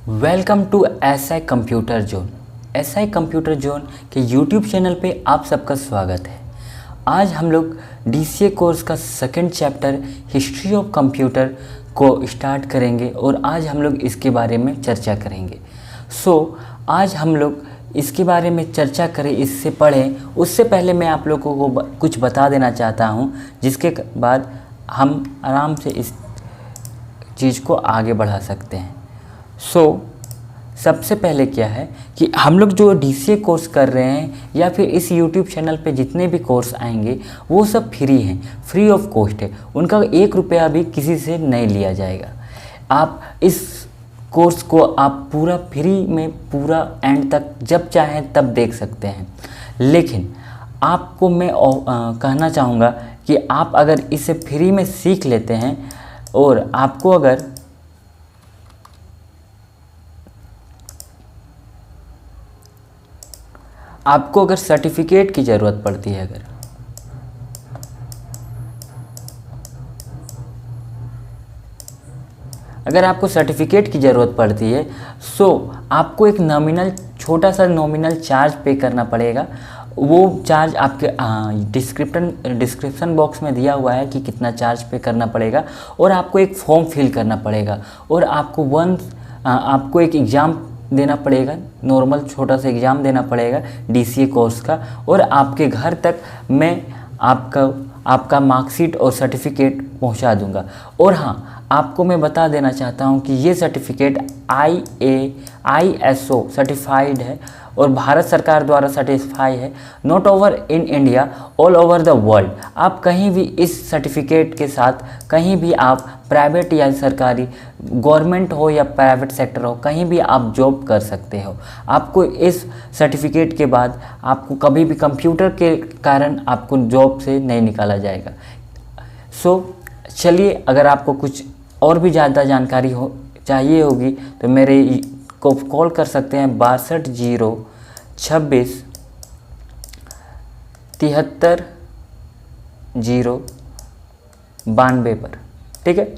Welcome to SI computer zone. SI computer zone के YouTube channel पे आप सबका स्वागत है। आज हम लोग डीसीए कोर्स का second chapter history of computer को स्टार्ट करेंगे और आज हम लोग इसके बारे में चर्चा करेंगे। आज हम लोग इसके बारे में चर्चा करें, इससे पढ़ें उससे पहले मैं आप लोगों को कुछ बता देना चाहता हूँ, जिसके बाद हम आराम से इस चीज़ को आगे बढ़ा सकते हैं। सबसे पहले क्या है कि हम लोग जो डीसीए कोर्स कर रहे हैं या फिर इस यूट्यूब चैनल पे जितने भी कोर्स आएंगे वो सब फ्री हैं, फ्री ऑफ कॉस्ट है। उनका 1 रुपया भी किसी से नहीं लिया जाएगा। आप इस कोर्स को आप पूरा फ्री में पूरा एंड तक जब चाहें तब देख सकते हैं। लेकिन आपको मैं कहना चाहूँगा कि आप अगर इसे फ्री में सीख लेते हैं और आपको अगर सर्टिफिकेट की ज़रूरत पड़ती है, अगर आपको सर्टिफिकेट की ज़रूरत पड़ती है आपको एक छोटा सा नॉमिनल चार्ज पे करना पड़ेगा। वो चार्ज आपके डिस्क्रिप्शन बॉक्स में दिया हुआ है कि कितना चार्ज पे करना पड़ेगा, और आपको एक फॉर्म फिल करना पड़ेगा और आपको एक एग्ज़ाम देना पड़ेगा, नॉर्मल छोटा सा एग्ज़ाम देना पड़ेगा डीसीए कोर्स का, और आपके घर तक मैं आपका मार्कशीट और सर्टिफिकेट पहुंचा दूंगा। और हाँ, आपको मैं बता देना चाहता हूं कि ये सर्टिफिकेट ISO सर्टिफाइड है और भारत सरकार द्वारा सर्टिफाई है, not over in India, all over the world. आप कहीं भी इस सर्टिफिकेट के साथ कहीं भी आप प्राइवेट या सरकारी, गवर्नमेंट हो या प्राइवेट सेक्टर हो, कहीं भी आप जॉब कर सकते हो। आपको इस सर्टिफिकेट के बाद आपको कभी भी कंप्यूटर के कारण आपको जॉब से नहीं निकाला जाएगा। चलिए, अगर आपको कुछ और भी ज़्यादा जानकारी चाहिए होगी तो मेरे को कॉल कर सकते हैं 62 026 73 092 पर। ठीक है,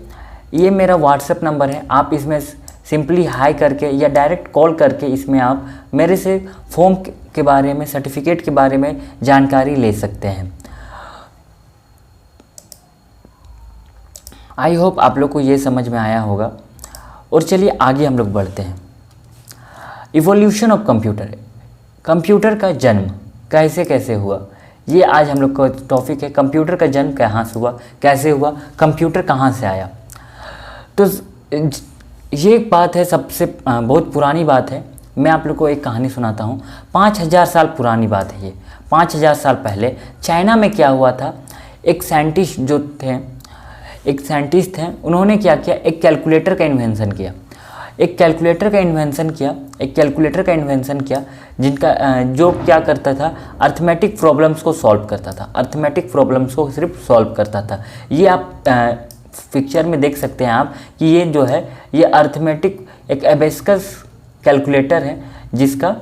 ये मेरा व्हाट्सएप नंबर है। आप इसमें सिंपली हाई करके या डायरेक्ट कॉल करके इसमें आप मेरे से फॉर्म के बारे में, सर्टिफिकेट के बारे में जानकारी ले सकते हैं। आई होप आप लोग को ये समझ में आया होगा। और चलिए आगे हम लोग बढ़ते हैं। इवोल्यूशन ऑफ कंप्यूटर, कंप्यूटर का जन्म कैसे हुआ, ये आज हम लोग का टॉपिक है। कंप्यूटर का जन्म कहाँ से हुआ, कैसे हुआ, कंप्यूटर कहाँ से आया। तो ये एक बात है, सबसे बहुत पुरानी बात है। मैं आप लोग को एक कहानी सुनाता हूँ। 5000 साल पुरानी बात है ये। 5000 साल पहले चाइना में क्या हुआ था, एक साइंटिस्ट थे, उन्होंने क्या किया, एक कैलकुलेटर का इन्वेंशन किया, जो क्या करता था, अर्थमेटिक प्रॉब्लम्स को सॉल्व करता था। अर्थमेटिक प्रॉब्लम्स को सिर्फ सॉल्व करता था। ये आप पिक्चर में देख सकते हैं आप कि ये जो है, ये अर्थमेटिक एक एबेस्कस कैलकुलेटर है, जिसका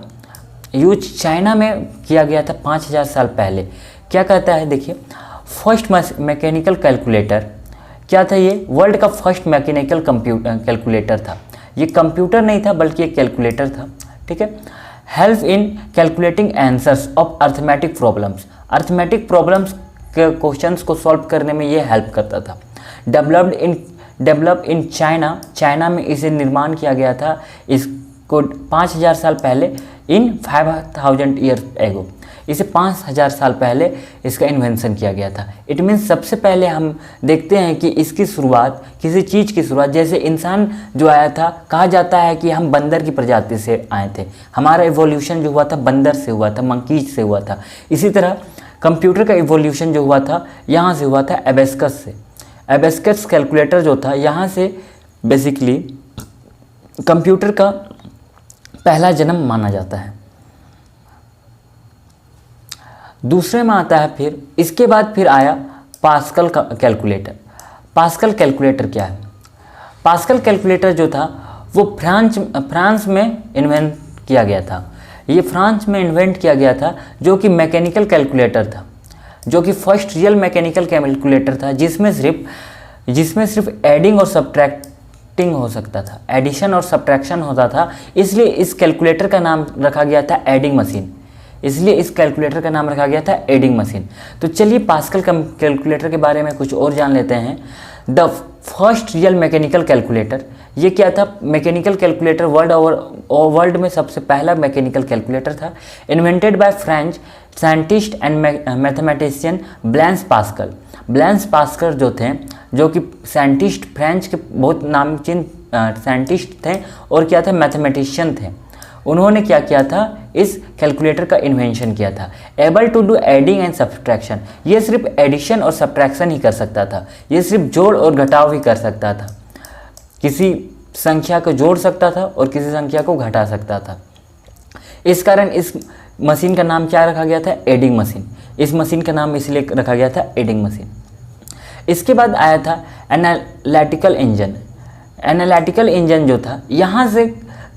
यूज चाइना में किया गया था 5000 साल पहले। क्या कहता है, देखिए, फर्स्ट मैकेनिकल कैलकुलेटर क्या था, ये वर्ल्ड का फर्स्ट मैकेनिकल कैलकुलेटर था। ये कंप्यूटर नहीं था बल्कि एक कैलकुलेटर था। ठीक है, help in calculating answers of arithmetic problems के क्वेश्चंस को सॉल्व करने में ये हेल्प करता था। डेवलप्ड इन चाइना में इसे निर्माण किया गया था, इसको 5000 साल पहले, इन 5000 ईयर्स एगो। इसे 5000 साल पहले इसका इन्वेंशन किया गया था। इट मीन्स सबसे पहले हम देखते हैं कि इसकी शुरुआत, किसी चीज़ की शुरुआत, जैसे इंसान जो आया था, कहा जाता है कि हम बंदर की प्रजाति से आए थे। हमारा इवोल्यूशन जो हुआ था बंदर से हुआ था, मंकीज से हुआ था। इसी तरह कंप्यूटर का इवोल्यूशन जो हुआ था, यहाँ से हुआ था एबेस्कस से। एबेस्कस कैलकुलेटर जो था, यहाँ से बेसिकली कंप्यूटर का पहला जन्म माना जाता है। दूसरे में आता है, फिर इसके बाद फिर आया पास्कल का कैलकुलेटर। पास्कल कैलकुलेटर क्या है? पास्कल कैलकुलेटर जो था वो फ्रांस में इन्वेंट किया गया था। ये फ्रांस में इन्वेंट किया गया था, जो कि मैकेनिकल कैलकुलेटर था, जो कि फर्स्ट रियल मैकेनिकल कैलकुलेटर था, जिसमें सिर्फ एडिंग और सब्ट्रैक्ट सब्ट्रैक्टिंग हो सकता था, एडिशन और सब्ट्रैक्शन होता था, इसलिए इस कैलकुलेटर का नाम रखा गया था एडिंग मशीन। इसलिए इस कैलकुलेटर का नाम रखा गया था एडिंग मशीन। तो चलिए पास्कल कैलकुलेटर के बारे में कुछ और जान लेते हैं। The first real mechanical calculator, ये क्या था? मैकेनिकल कैलकुलेटर वर्ल्ड में सबसे पहला मैकेनिकल कैलकुलेटर था। Invented by French scientist and mathematician Blaise Pascal. Blaise Pascal जो कि साइंटिस्ट, फ्रेंच के बहुत नामचीन साइंटिस्ट थे और क्या थे? मैथमेटिशियन थे। उन्होंने क्या किया था? इस कैलकुलेटर का इन्वेंशन किया था। Able to do adding and subtraction, ये सिर्फ एडिशन और सब्ट्रैक्शन ही कर सकता था, ये सिर्फ जोड़ और घटाव ही कर सकता था। किसी संख्या को जोड़ सकता था और किसी संख्या को घटा सकता था। इस कारण इस मशीन का नाम क्या रखा गया था? Adding machine. इस मशीन का नाम इसलिए रखा गया था एडिंग मशीन। इसके बाद आया था एनालिटिकल इंजन। एनालिटिकल इंजन जो था, यहाँ से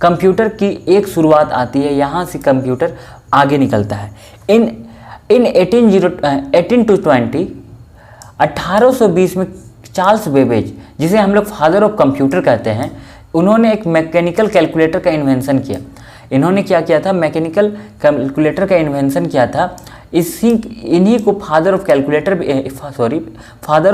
कंप्यूटर की एक शुरुआत आती है, यहाँ से कंप्यूटर आगे निकलता है। इन 1820 1820 में चार्ल्स बेबेज, जिसे हम लोग फादर ऑफ कंप्यूटर कहते हैं, उन्होंने एक मैकेनिकल कैलकुलेटर का इन्वेंशन किया। इन्होंने क्या किया था? मैकेनिकल कैलकुलेटर का इन्वेंशन किया था। इन्हीं को फादर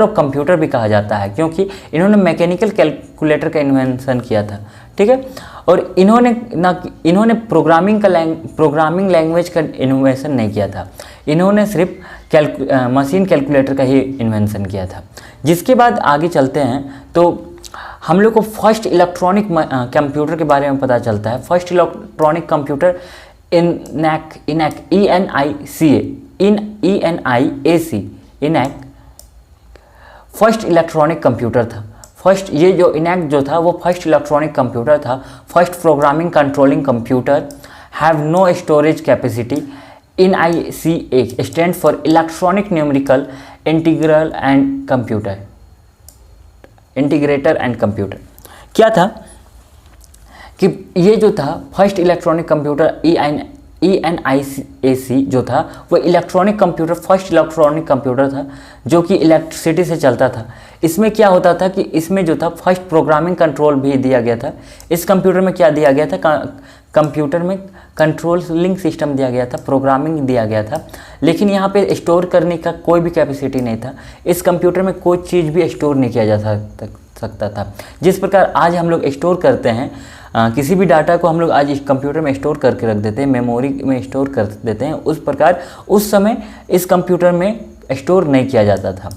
ऑफ कंप्यूटर भी कहा जाता है, क्योंकि इन्होंने मैकेनिकल कैलकुलेटर का इन्वेंशन किया था। ठीक है। और इन्होंने प्रोग्रामिंग लैंग्वेज का इन्वेंशन नहीं किया था, इन्होंने सिर्फ मशीन कैलकुलेटर का ही इन्वेंशन किया था। जिसके बाद आगे चलते हैं तो हम लोग को फर्स्ट इलेक्ट्रॉनिक कंप्यूटर के बारे में पता चलता है। First electronic computer ENIAC first electronic computer था। फर्स्ट ये जो इनैक जो था वो फर्स्ट इलेक्ट्रॉनिक कंप्यूटर था। First programming controlling computer have no storage capacity. ENIAC stand for electronic numerical integrator and computer. क्या था कि ये जो था फर्स्ट इलेक्ट्रॉनिक कंप्यूटर ENIAC जो था वो electronic computer, first electronic computer था जो कि इलेक्ट्रिसिटी से चलता था। इसमें क्या होता था कि इसमें जो था फर्स्ट प्रोग्रामिंग कंट्रोल भी दिया गया था। इस कंप्यूटर में क्या दिया गया था? कंप्यूटर में कंट्रोलिंग सिस्टम दिया गया था, प्रोग्रामिंग दिया गया था, लेकिन यहाँ पे स्टोर करने का कोई भी कैपेसिटी नहीं था। इस कंप्यूटर में कोई चीज़ भी स्टोर नहीं किया जा सकता था। जिस प्रकार आज हम लोग स्टोर करते हैं, किसी भी डाटा को हम लोग आज इस कंप्यूटर में स्टोर करके रख देते हैं, मेमोरी में स्टोर कर देते हैं, उस प्रकार उस समय इस कंप्यूटर में स्टोर नहीं किया जाता था।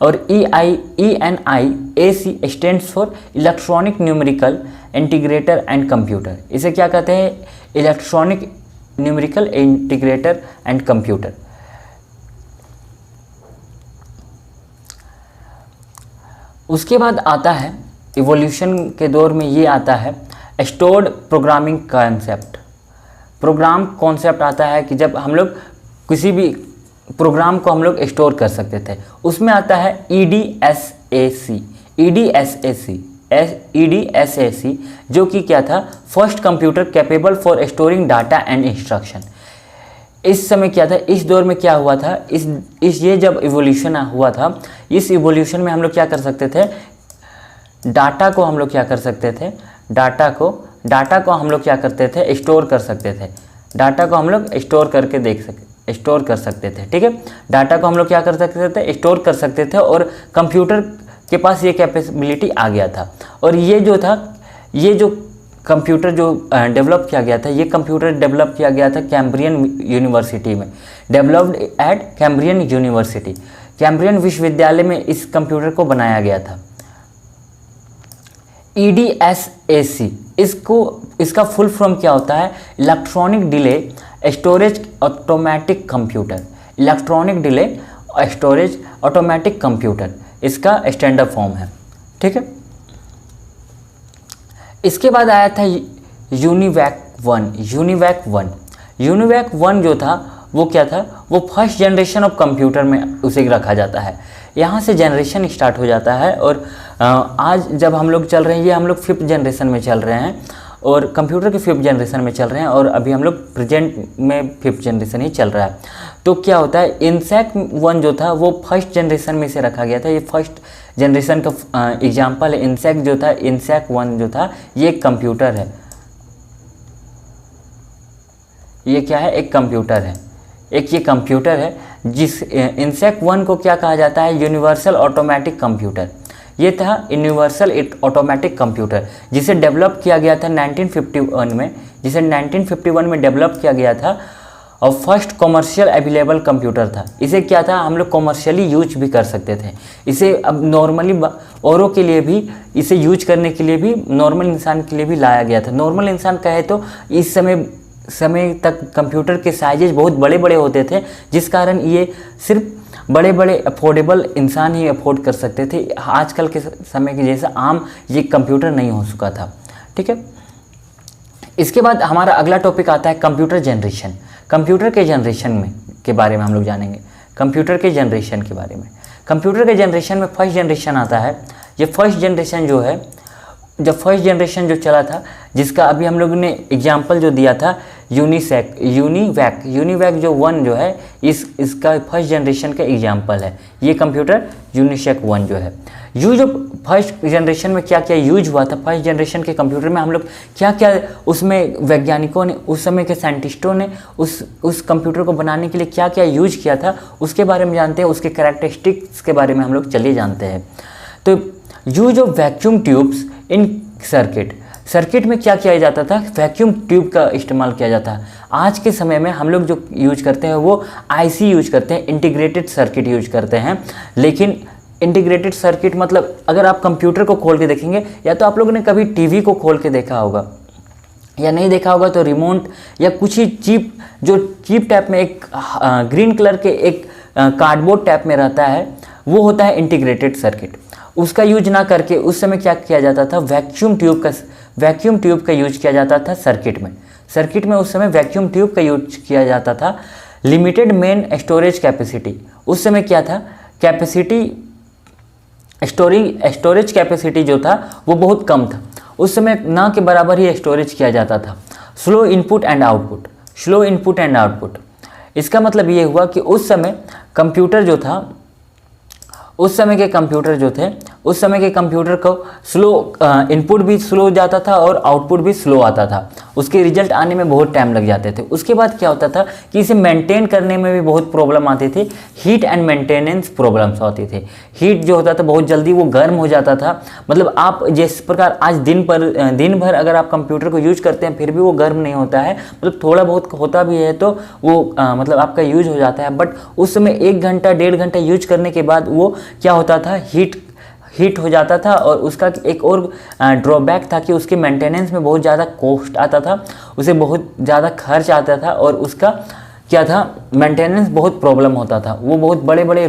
और ENIAC stands for electronic numerical integrator and computer. इसे क्या कहते हैं? Electronic numerical integrator and computer. उसके बाद आता है इवोल्यूशन के दौर में ये आता है stored programming concept. Programme concept आता है कि जब हम लोग किसी भी प्रोग्राम को हम लोग स्टोर कर सकते थे, उसमें आता है EDSAC जो कि क्या था? First computer capable for storing data and instruction. इस समय क्या था? इस दौर में क्या हुआ था? ये जब इवोल्यूशन हुआ था, इस इवोल्यूशन में हम लोग क्या कर सकते थे? डाटा को हम लोग क्या कर सकते थे? डाटा को हम लोग क्या करते थे? स्टोर कर सकते थे। डाटा को हम लोग स्टोर कर सकते थे। ठीक है। डाटा को हम लोग क्या कर सकते थे? स्टोर कर सकते थे और कंप्यूटर के पास ये कैपेबिलिटी आ गया था। और ये जो कंप्यूटर जो डेवलप किया गया था, ये कंप्यूटर डेवलप किया गया था कैम्ब्रियन यूनिवर्सिटी में, developed eight Cambrian university. Cambrian विश्वविद्यालय में इस कंप्यूटर को बनाया गया था। EDSAC इसका फुल फॉर्म क्या होता है? Electronic delay storage automatic computer. Electronic delay storage automatic computer इसका स्टैंडर्ड फॉर्म है। ठीक है। इसके बाद आया था यूनिवैक वन जो था वो क्या था? वो फर्स्ट जनरेशन ऑफ कंप्यूटर में उसे रखा जाता है। यहाँ से जनरेशन स्टार्ट हो जाता है और आज जब हम लोग चल रहे हैं, ये हम लोग 5th जनरेशन में चल रहे हैं और कंप्यूटर के 5th जनरेशन में चल रहे हैं और अभी हम लोग प्रेजेंट में 5th जनरेशन ही चल रहा है। तो क्या होता है? ENIAC 1 जो था वो फर्स्ट जनरेशन में से रखा गया था। ये फर्स्ट जनरेशन का एग्जाम्पल है इनसेक जो था, इनसेक 1 जो था ये एक कंप्यूटर है। ये क्या है? एक कंप्यूटर है। एक ये कंप्यूटर है जिस इनसेक 1 को क्या कहा जाता है? Universal automatic computer. ये था यूनिवर्सल ऑटोमेटिक कंप्यूटर जिसे डेवलप किया गया था 1951 में, जिसे 1951 में डेवलप किया गया था और फर्स्ट कॉमर्शियल अवेलेबल कंप्यूटर था। इसे क्या था, हम लोग कॉमर्शियली यूज भी कर सकते थे इसे। अब नॉर्मली औरों के लिए भी इसे यूज करने के लिए भी नॉर्मल इंसान के लिए भी लाया गया था। नॉर्मल इंसान कहे तो इस समय तक कंप्यूटर के साइजेज बहुत बड़े बड़े होते थे, जिस कारण ये सिर्फ बड़े बड़े अफोर्डेबल इंसान ही अफोर्ड कर सकते थे। आजकल के समय के जैसा आम ये कंप्यूटर नहीं हो चुका था। ठीक है, इसके बाद हमारा अगला टॉपिक आता है कंप्यूटर जनरेशन। कंप्यूटर के जनरेशन में के बारे में हम लोग जानेंगे। कंप्यूटर के जनरेशन के बारे में, कंप्यूटर के जनरेशन में फर्स्ट जनरेशन आता है। ये फर्स्ट जनरेशन जो है, जब फर्स्ट जनरेशन जो चला था, जिसका अभी हम लोगों ने एग्जाम्पल जो दिया था यूनिवैक जो 1 जो है इसका फर्स्ट जनरेशन का एग्जाम्पल है ये कंप्यूटर यूनिसेक 1 जो है। जो फर्स्ट जनरेशन में क्या क्या यूज हुआ था, फर्स्ट जनरेशन के कंप्यूटर में हम लोग क्या क्या उसमें वैज्ञानिकों ने, उस समय के साइंटिस्टों ने उस कंप्यूटर को बनाने के लिए क्या क्या यूज किया था उसके बारे में जानते हैं। उसके कैरेक्टरिस्टिक्स के बारे में हम लोग चलिए जानते हैं। तो use of vacuum tubes in circuit में क्या किया जाता था? वैक्यूम ट्यूब का इस्तेमाल किया जाता है। आज के समय में हम लोग जो यूज करते हैं वो आईसी यूज करते हैं, इंटीग्रेटेड सर्किट यूज करते हैं। लेकिन इंटीग्रेटेड सर्किट मतलब अगर आप कंप्यूटर को खोल के देखेंगे, या तो आप लोगों ने कभी टीवी को खोल के देखा होगा या नहीं देखा होगा तो रिमोट या कुछ ही चीप टाइप में एक ग्रीन कलर के एक कार्डबोर्ड टाइप में रहता है, वो होता है इंटीग्रेटेड सर्किट। उसका यूज ना करके उस समय क्या किया जाता था? वैक्यूम ट्यूब का यूज किया जाता था सर्किट में उस समय वैक्यूम ट्यूब का यूज किया जाता था। लिमिटेड मेन स्टोरेज कैपेसिटी, उस समय क्या था? स्टोरेज कैपेसिटी जो था वो बहुत कम था। उस समय ना के बराबर ही स्टोरेज किया जाता था। स्लो इनपुट एंड आउटपुट, इसका मतलब ये हुआ कि उस समय के कंप्यूटर को स्लो इनपुट भी स्लो जाता था और आउटपुट भी स्लो आता था। उसके रिजल्ट आने में बहुत टाइम लग जाते थे। उसके बाद क्या होता था कि इसे मेंटेन करने में भी बहुत प्रॉब्लम आती थी। हीट एंड मेंटेनेंस प्रॉब्लम्स होती थी। हीट जो होता था बहुत जल्दी वो गर्म हो जाता था। मतलब आप जिस प्रकार आज दिन भर अगर आप कंप्यूटर को यूज करते हैं फिर भी वो गर्म नहीं होता है, मतलब थोड़ा बहुत होता भी है तो वो मतलब आपका यूज हो जाता है। बट उस समय 1 घंटा 1.5 घंटा यूज करने के बाद वो क्या होता था, हीट हो जाता था। और उसका एक और ड्रॉबैक था कि उसके मेंटेनेंस में बहुत ज़्यादा कॉस्ट आता था, उसे बहुत ज़्यादा खर्च आता था और उसका क्या था, मेंटेनेंस बहुत प्रॉब्लम होता था। वो बहुत बड़े बड़े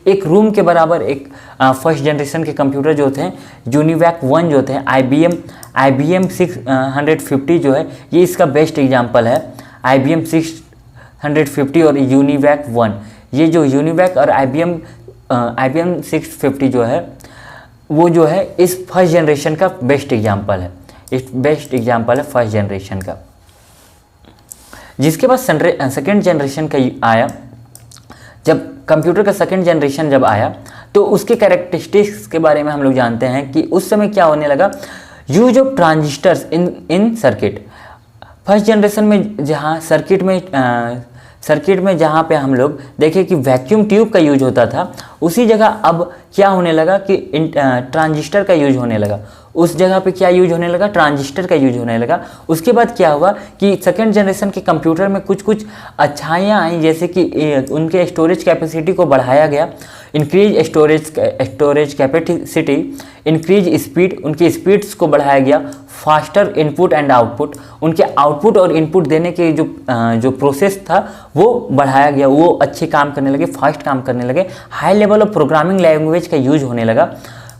एक रूम के बराबर एक फर्स्ट जनरेशन के कंप्यूटर जो थे यूनिवैक 1 जो थे, IBM 650 जो है ये इसका बेस्ट एग्जाम्पल है। IBM 650 और यूनिवैक 1, ये जो यूनिवैक और IBM 650 जो है वो जो है इस फर्स्ट जनरेशन का बेस्ट एग्जाम्पल है फर्स्ट जनरेशन का। जिसके बाद सेकेंड जनरेशन का आया, जब कंप्यूटर का सेकेंड जनरेशन जब आया तो उसके कैरेक्टरिस्टिक्स के बारे में हम लोग जानते हैं कि उस समय क्या होने लगा। Use of transistors in circuit, first generation में जहाँ सर्किट में जहाँ पे हम लोग देखें कि वैक्यूम ट्यूब का यूज होता था, उसी जगह अब क्या होने लगा कि ट्रांजिस्टर का यूज होने लगा। उस जगह पे क्या यूज होने लगा, ट्रांजिस्टर का यूज होने लगा। उसके बाद क्या हुआ कि सेकेंड जनरेशन के कंप्यूटर में कुछ अच्छाइयाँ आई, जैसे कि उनके स्टोरेज कैपेसिटी को बढ़ाया गया, increase storage capacity, increase speed, उनकी स्पीड्स को बढ़ाया गया, फास्टर इनपुट एंड आउटपुट, उनके आउटपुट और इनपुट देने के जो प्रोसेस था वो बढ़ाया गया, वो अच्छे काम करने लगे, फास्ट काम करने लगे। High level of programming language का यूज होने लगा।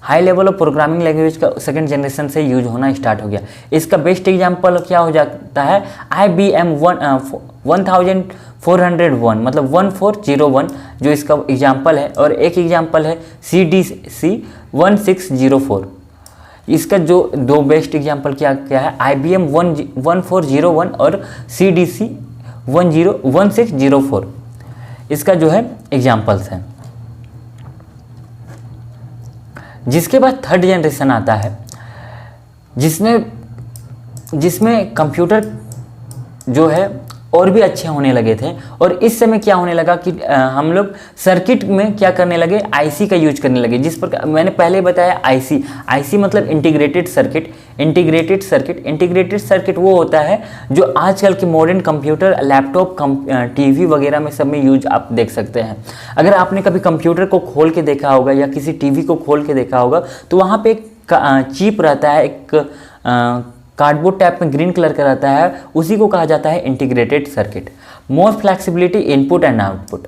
High level of programming language का सेकंड जनरेशन से यूज होना स्टार्ट हो गया। इसका बेस्ट एग्जांपल क्या हो जाता है, IBM 1401 मतलब 1401 जो इसका एग्जांपल है, और एक एग्जांपल है CDC 1604। इसका जो दो बेस्ट एग्जांपल क्या है, IBM 1401 और CDC 1604 इसका जो है एग्जांपल्स हैं। जिसके बाद थर्ड जनरेशन आता है जिसमें कंप्यूटर जो है और भी अच्छे होने लगे थे। और इस समय क्या होने लगा कि हम लोग सर्किट में क्या करने लगे, आईसी का यूज करने लगे। जिस प्रकार मैंने पहले बताया आईसी मतलब इंटीग्रेटेड सर्किट वो होता है जो आजकल के मॉडर्न कंप्यूटर, लैपटॉप, टीवी वगैरह में सब में यूज आप देख सकते हैं। अगर आपने कभी कंप्यूटर को खोल के देखा होगा या किसी टीवी को खोल के देखा होगा तो वहाँ पे एक चिप रहता है, एक कार्डबोर्ड टाइप में ग्रीन कलर का रहता है, उसी को कहा जाता है integrated circuit. More flexibility input and output,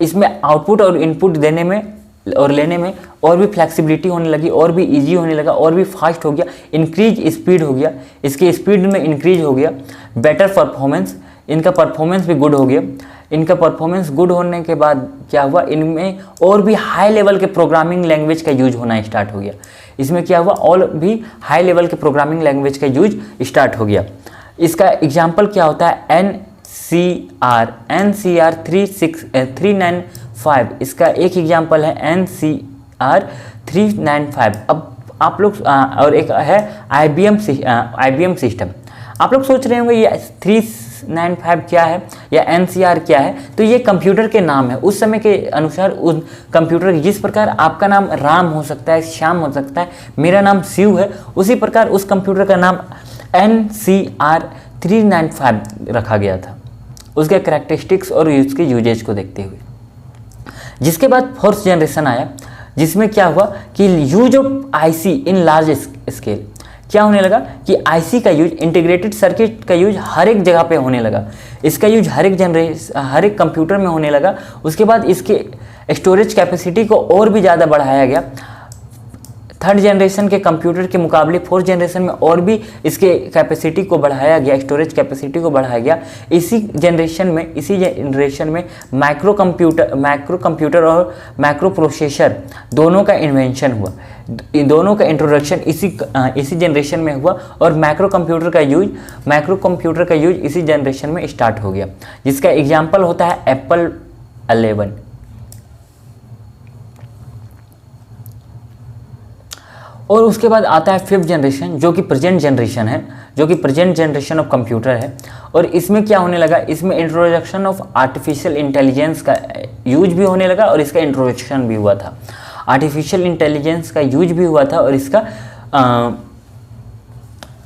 इसमें आउटपुट और इनपुट देने में और लेने में और भी फ्लैक्सिबिलिटी होने लगी, और भी इजी होने लगा, और भी फास्ट हो गया, इंक्रीज स्पीड हो गया, इसके स्पीड में इंक्रीज हो गया, बेटर परफॉर्मेंस, इनका परफॉर्मेंस भी गुड हो गया। इनका परफॉर्मेंस गुड होने के बाद क्या हुआ, इनमें और भी हाई लेवल के प्रोग्रामिंग लैंग्वेज का यूज होना स्टार्ट हो गया। इसमें क्या हुआ, और भी हाई लेवल के प्रोग्रामिंग लैंग्वेज का यूज स्टार्ट हो गया। इसका एग्जाम्पल क्या होता है, NCR 395, इसका एक एग्जाम्पल है NCR 395। अब आप लोग और एक है IBM सिस्टम। आप लोग सोच रहे होंगे ये 395 क्या है या NCR क्या है, तो ये कंप्यूटर के नाम है। उस समय के अनुसार उस कंप्यूटर, जिस प्रकार आपका नाम राम हो सकता है, श्याम हो सकता है, मेरा नाम शिव है, उसी प्रकार उस कंप्यूटर का नाम NCR 395 रखा गया था, उसके करैक्टरिस्टिक्स और उसके यूजेज को देखते हुए। जिसके बाद फोर्थ जनरेशन आया, जिसमें क्या हुआ कि use of IC in large scale. क्या होने लगा कि आईसी का यूज, इंटीग्रेटेड सर्किट का यूज हर एक जगह पे होने लगा। इसका यूज हर एक कंप्यूटर में होने लगा। उसके बाद इसके स्टोरेज कैपेसिटी को और भी ज़्यादा बढ़ाया गया। थर्ड जनरेशन के कंप्यूटर के मुकाबले फोर्थ जनरेशन में और भी इसके कैपेसिटी को बढ़ाया गया, स्टोरेज कैपेसिटी को बढ़ाया गया। इसी जनरेशन में माइक्रो कंप्यूटर और माइक्रो प्रोसेसर दोनों का इन्वेंशन हुआ। इन दोनों का इंट्रोडक्शन इसी जनरेशन में हुआ, और माइक्रो कंप्यूटर का यूज इसी जनरेशन में स्टार्ट हो गया, जिसका एग्जाम्पल होता है एप्पल 11। और उसके बाद आता है फिफ्थ जनरेशन, जो कि प्रेजेंट जनरेशन ऑफ कंप्यूटर है। और इसमें क्या होने लगा, इसमें इंट्रोडक्शन ऑफ आर्टिफिशियल इंटेलिजेंस का यूज भी होने लगा, और इसका इंट्रोडक्शन भी हुआ था। आर्टिफिशियल इंटेलिजेंस का यूज भी हुआ था, और इसका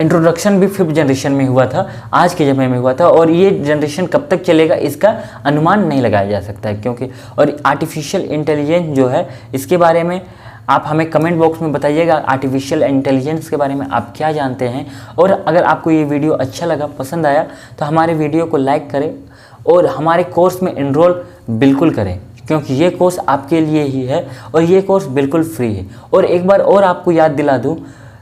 इंट्रोडक्शन भी फिफ्थ जनरेशन में हुआ था, आज के समय में हुआ था। और ये जनरेशन कब तक चलेगा इसका अनुमान नहीं लगाया जा सकता है, क्योंकि और आर्टिफिशियल इंटेलिजेंस जो है, इसके बारे में आप हमें कमेंट बॉक्स में बताइएगा आर्टिफिशियल इंटेलिजेंस के बारे में आप क्या जानते हैं। और अगर आपको ये वीडियो अच्छा लगा, पसंद आया, तो हमारे वीडियो को लाइक करें और हमारे कोर्स में एनरोल बिल्कुल करें, क्योंकि ये कोर्स आपके लिए ही है और ये कोर्स बिल्कुल फ्री है। और एक बार और आपको याद दिला दूँ,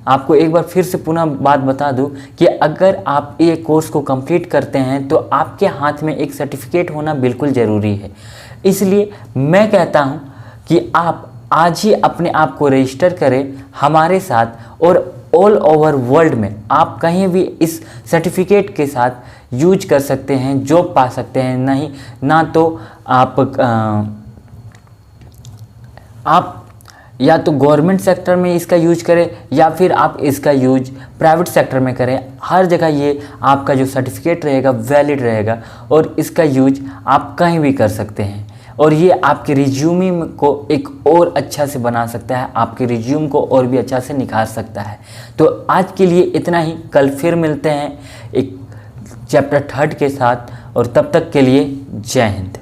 आपको एक बार फिर से पुनः बात बता दूं कि अगर आप ये कोर्स को कंप्लीट करते हैं तो आपके हाथ में एक सर्टिफिकेट होना बिल्कुल ज़रूरी है। इसलिए मैं कहता हूं कि आप आज ही अपने आप को रजिस्टर करें हमारे साथ, और ऑल ओवर वर्ल्ड में आप कहीं भी इस सर्टिफिकेट के साथ यूज कर सकते हैं, जॉब पा सकते हैं। नहीं ना तो आप या तो गवर्नमेंट सेक्टर में इसका यूज करें, या फिर आप इसका यूज प्राइवेट सेक्टर में करें। हर जगह ये आपका जो सर्टिफिकेट रहेगा वैलिड रहेगा, और इसका यूज आप कहीं भी कर सकते हैं। और ये आपके रिज्यूमे को एक और अच्छा से बना सकता है, आपके रिज्यूम को और भी अच्छा से निखार सकता है। तो आज के लिए इतना ही, कल फिर मिलते हैं एक चैप्टर 3 के साथ, और तब तक के लिए जय हिंद।